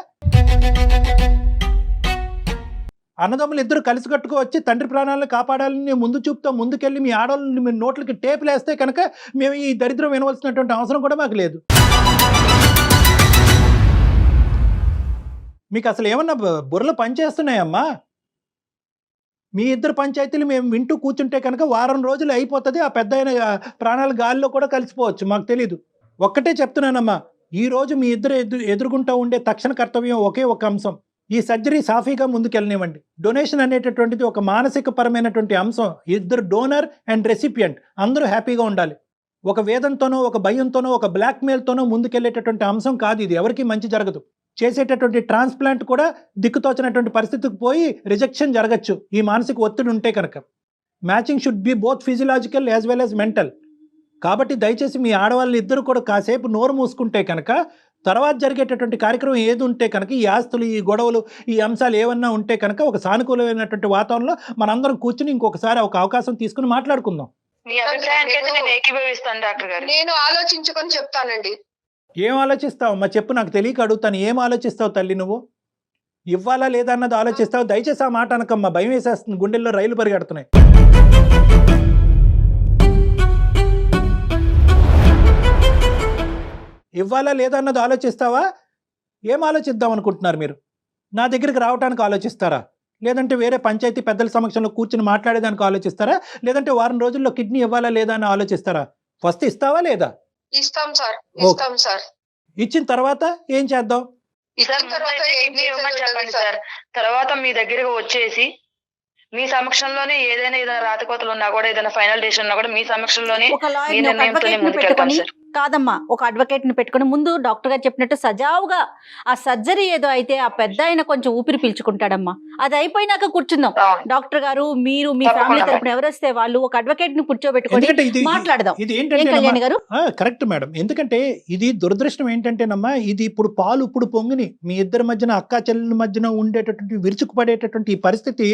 D: అన్నదమ్ములు ఇద్దరు కలిసి కట్టుకు వచ్చి తండ్రి ప్రాణాలను కాపాడాలని ముందు చూపుతో ముందుకెళ్ళి మీ ఆడవాళ్ళని మీ నోట్లకి టేపులు వేస్తే కనుక మేము ఈ దరిద్రం వినవలసినటువంటి అవసరం కూడా మాకు లేదు. మీకు అసలు ఏమన్నా బుర్రలు పనిచేస్తున్నాయమ్మా? మీ ఇద్దరు పంచాయతీలు మేము వింటూ కూర్చుంటే కనుక వారం రోజులు అయిపోతుంది, ఆ పెద్ద ప్రాణాల గాలిలో కూడా కలిసిపోవచ్చు, మాకు తెలీదు. ఒక్కటే చెప్తున్నానమ్మా, ఈ రోజు మీ ఇద్దరు ఎదుర్కొంటూ ఉండే తక్షణ కర్తవ్యం ఒకే ఒక అంశం, ఈ సర్జరీ సాఫీగా ముందుకెళ్ళనివ్వండి. డొనేషన్ అనేటటువంటిది ఒక మానసిక పరమైనటువంటి అంశం. ఇద్దరు డోనర్ అండ్ రెసిపియంట్ అందరూ హ్యాపీగా ఉండాలి. ఒక వేదంతోనో ఒక భయంతోనో ఒక బ్లాక్మెయిల్తోనో ముందుకెళ్ళేటటువంటి అంశం కాదు ఇది, ఎవరికి మంచి జరగదు. చేసేటటువంటి ట్రాన్స్ప్లాంట్ కూడా దిక్కుతోచినటువంటి పరిస్థితికి పోయి రిజెక్షన్ జరగచ్చు ఈ మానసిక ఒత్తిడి ఉంటే కనుక. Matching should be both physiological as well as mental. కాబట్టి దయచేసి మీ ఆడవాళ్ళు ఇద్దరు కూడా కాసేపు నోరు మూసుకుంటే కనుక తర్వాత జరిగేటటువంటి కార్యక్రమం ఏది ఉంటే కనుక, ఈ ఆస్తులు, ఈ గొడవలు, ఈ అంశాలు ఏమన్నా ఉంటే కనుక ఒక సానుకూలమైనటువంటి వాతావరణంలో మనందరం కూర్చుని ఇంకొకసారి ఒక అవకాశం తీసుకుని మాట్లాడుకుందాం.
C: మీ అభిప్రాయానికి అయితే నేను ఏకీభవిస్తాను డాక్టర్ గారు.
G: నేను ఆలోచించుకొని చెప్తానండి.
D: ఏం ఆలోచిస్తావు చెప్పు, నాకు తెలియక అడుగుతాను. ఏం ఆలోచిస్తావు తల్లి నువ్వు? ఇవ్వాలా లేదా అన్నది ఆలోచిస్తావు? దయచేసి ఆ మాట అనకమ్మా, భయం వేసేస్తుంది, గుండెల్లో రైలు పరిగెడుతున్నాయి. ఇవ్వాలా లేదా అన్నది ఆలోచిస్తావా? ఏం ఆలోచిద్దాం అనుకుంటున్నారు మీరు? నా దగ్గరికి రావడానికి ఆలోచిస్తారా, లేదంటే వేరే పంచాయతీ పెద్దల సమక్షంలో కూర్చుని మాట్లాడేదానికి ఆలోచిస్తారా, లేదంటే వారం రోజుల్లో కిడ్నీ ఇవ్వాలా లేదా అని ఆలోచిస్తారా? ఫస్ట్ ఇస్తావా లేదా?
G: ఇస్తాం సార్, ఇస్తాం సార్.
D: ఇచ్చిన తర్వాత ఏం చేద్దాం?
G: ఇచ్చిన తర్వాత
C: కిడ్నీ ఇవ్వమని చెప్పండి సార్. తర్వాత మీ దగ్గరకు వచ్చేసి మీ సమక్షంలోనే ఏదైనా రాతకోతలు ఉన్నా కూడా, ఏదైనా ఫైనల్ డెసిషన్ ఉన్నా కూడా మీ సమక్షంలోనే
E: ఒక
C: మీ
E: లాయర్
C: నిర్ణయంతోనే ముందుకెళ్తాం సార్.
E: కాదమ్మా, ఒక అడ్వకేట్ ని పెట్టుకుని ముందు డాక్టర్ గారు చెప్పినట్టు సజావుగా ఆ సర్జరీ ఏదో అయితే ఆ పెద్ద ఆయన కొంచెం ఊపిరి పీల్చుకుంటాడమ్మా. అది అయిపోయినాక కూర్చుందాం. డాక్టర్ గారు, మీరు మీ ఫ్యామిలీ తరపున ఎవరు వస్తే వాళ్ళు ఒక అడ్వకేట్ ని కూర్చోబెట్టుకొని మాట్లాడదాం.
D: ఇది
E: కళ్యాణి గారు
D: కరెక్ట్ మేడం. ఎందుకంటే ఇది దురదృష్టం ఏంటంటేనమ్మా, ఇది ఇప్పుడు పాలు ఇప్పుడు పొంగిని మీ ఇద్దరి మధ్యన అక్కా చెల్లెల మధ్యన ఉండేటటువంటి విరుచుకుపడేటటువంటి ఈ పరిస్థితి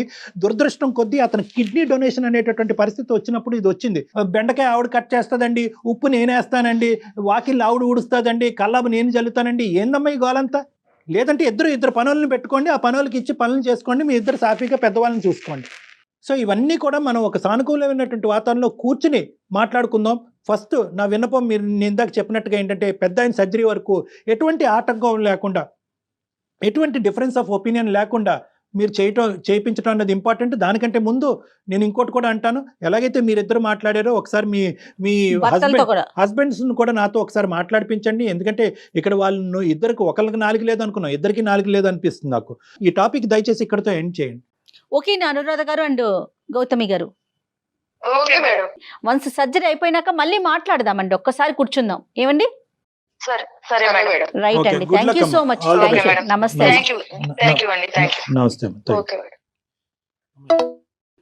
D: దురదృష్టం కొద్దీ అతను కిడ్నీ డొనేషన్ అనేటటువంటి పరిస్థితి వచ్చినప్పుడు ఇది వచ్చింది. బెండకాయ ఆవిడ కట్ చేస్తుందండి, ఉప్పు నేనేస్తానండి, వాకిళ్ళు ఆవిడ ఊడుస్తుందండి, కల్లాబు నేను జల్లుతానండి, ఏందమ్మా ఈ గోలంతా? లేదంటే ఇద్దరు పనులను పెట్టుకోండి, ఆ పనులకి ఇచ్చి పనులు చేసుకోండి, మీ ఇద్దరు సాఫీగా పెద్దవాళ్ళని చూసుకోండి. సో ఇవన్నీ కూడా మనం ఒక సానుకూలమైనటువంటి వాతావరణంలో కూర్చుని మాట్లాడుకుందాం. ఫస్ట్ నా విన్నపం, మీరు ఇందాక చెప్పినట్టుగా ఏంటంటే పెద్ద ఆయన సర్జరీ వరకు ఎటువంటి ఆటంకం లేకుండా, ఎటువంటి డిఫరెన్స్ ఆఫ్ ఒపీనియన్ లేకుండా మీరు చేయించడం అన్నది ఇంపార్టెంట్. దానికంటే ముందు నేను ఇంకోటి కూడా అంటాను, ఎలాగైతే మీరిద్దరు మాట్లాడారో ఒకసారి మీ హస్బెండ్స్ కూడా నాతో ఒకసారి మాట్లాడిపించండి. ఎందుకంటే ఇక్కడ వాళ్ళు ఇద్దరికి ఒకరికి 4 లేదు అనుకున్నాం, ఇద్దరికి 4 లేదు అనిపిస్తుంది నాకు. ఈ టాపిక్ దయచేసి ఇక్కడతో ఎండ్ చేయండి.
E: ఓకే అనురాధ గారు అండ్ గౌతమి గారు,
G: ఓకే మేడం.
E: వన్స్ సర్జరీ అయిపోయినాక మళ్ళీ మాట్లాడదామండి, ఒక్కసారి కూర్చుందాం. ఏమండి?
C: సరే మేడం.
E: రైట్
D: Okay,
E: అండి,
D: good
E: thank you
D: luck
E: so
D: అమ్మా.
E: మచ్.
D: All the
C: best.
E: నమస్తే.
C: థ్యాంక్ యూ అండి. Thank you.
D: నమస్తే.
C: Okay madam.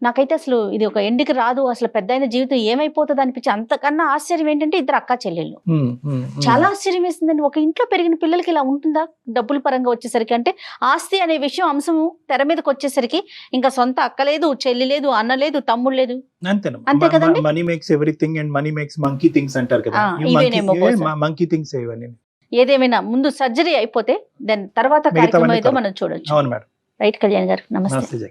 E: నాకైతే అసలు ఇది ఒక ఎండికి రాదు, అసలు పెద్ద అయిన జీవితం ఏమైపోతుంది అనిపించి, అంతకన్నా ఆశ్చర్యం ఏంటంటే ఇద్దరు అక్కా చెల్లెళ్ళు. చాలా ఆశ్చర్యం వేసిందండి. ఒక ఇంట్లో పెరిగిన పిల్లలకి ఇలా ఉంటుందా? డబ్బుల పరంగా వచ్చేసరికి, అంటే ఆస్తి అనే విషయం అంశము తెర మీదకి వచ్చేసరికి ఇంకా సొంత అక్క లేదు, చెల్లి లేదు, అన్న లేదు, తమ్ముడు లేదు. అంతే కదండి.
D: Money makes everything and money makes monkey things అంటారు కదా. మంకీ థింగ్స్ ఇవన్నీ.
E: ఏదేమైనా ముందు సర్జరీ అయిపోతే దాని తర్వాత కార్యక్రమం ఏదో మనం చూడొచ్చు.
D: అవును మేడం.
E: రైట్ కళ్యాణ్ గారు, నమస్తే.